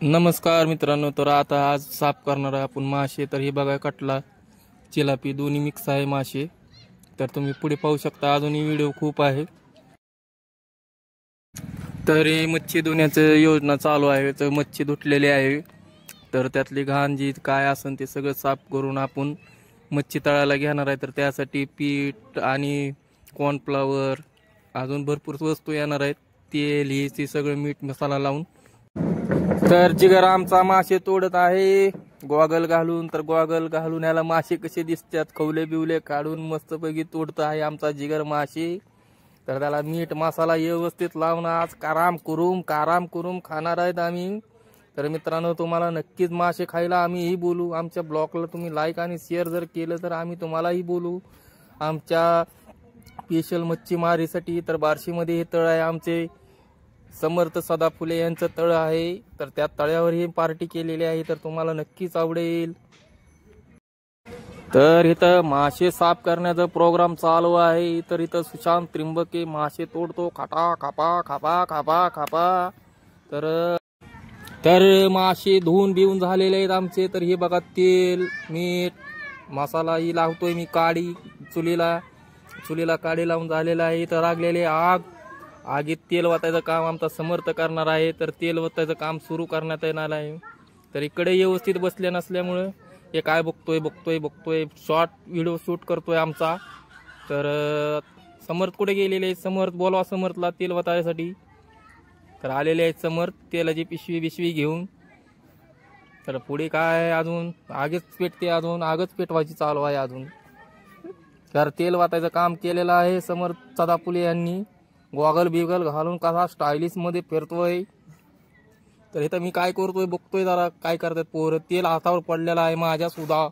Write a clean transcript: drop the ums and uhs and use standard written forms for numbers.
नमस्कार मित्रांनो, तर आता आज साफ करणार आहे आपण मासे. तर हे बघा, कटला चिलापी दोन्ही मिक्स आहे मासे. तर तुम्ही पुढे पाहू शकता, अजूनही व्हिडिओ खूप आहे. तर हे मच्छी धुण्याचं योजना चालू आहे. तर मच्छी धुतलेली आहे, तर त्यातली घाण जी काय असेल ते सगळं साफ करून आपण मच्छी तळायला घेणार आहे. तर त्यासाठी पीठ आणि कॉर्नफ्लॉवर अजून भरपूर वस्तू येणार आहेत. तेल ही ती सगळं मीठ मसाला लावून. तर जिगर आमचा मासे तोडत आहे गॉगल घालून. तर गॉगल घालून याला मासे कसे दिसतात, खवले बिवले काढून मस्तपैकी तोडत आहे आमचा जिगर मासे. तर त्याला मीठ मसाला व्यवस्थित लावून आज काराम करून खाणार आहेत आम्ही. तर मित्रांनो, तुम्हाला नक्कीच मासे खायला आम्हीही बोलू. आमच्या ब्लॉगला तुम्ही लाईक आणि शेअर जर केलं तर आम्ही तुम्हालाही बोलू आमच्या स्पेशल मच्छीमारीसाठी. तर बार्शीमध्ये हे तळ आहे आमचे, समर्थ सदाफुले यांचं तळ आहे. तर त्या तळ्यावर ही पार्टी केलेली आहे, तर तुम्हाला नक्कीच आवडेल. तर इथं मासे साफ करण्याचा प्रोग्राम चालू आहे. तर इथं सुशांत त्रिंबके मासे तोडतो, खाटा खापा खापा खापा खापा. तर तर मासे धुवून बिवून झालेले आहेत आमचे. तर हे बघा, तेल मीठ मसालाही लावतोय मी काडी चुलीला काडी लावून झालेला आहे. तर लागलेले आगीत तेल वतायचं काम आमचा समर्थ करणार आहे. तर तेल वतायचं काम सुरू करण्यात येणार आहे. तर इकडे व्यवस्थित बसले नसल्यामुळं हे काय बघतोय शॉर्ट व्हिडिओ शूट करतोय आमचा. तर समर्थ कुठे गेलेले आहेत? समर्थ बोलवा, समर्थला तेल वतायसाठी. तर आलेले आहेत समर्थ तेलाची पिशवी घेऊन. तर पुढे काय अजून आगच पेटवायची चालू आहे अजून. तर तेल वाटायचं काम केलेलं आहे समर्थ सदाफुले यांनी. गॉगल बिगल घालून कसा स्टायलिश मध्ये फिरतोय. तर इथं मी काय करतोय बघतोय, जरा काय करतात पोरं. तेल हातावर पडलेला आहे माझ्या सुद्धा.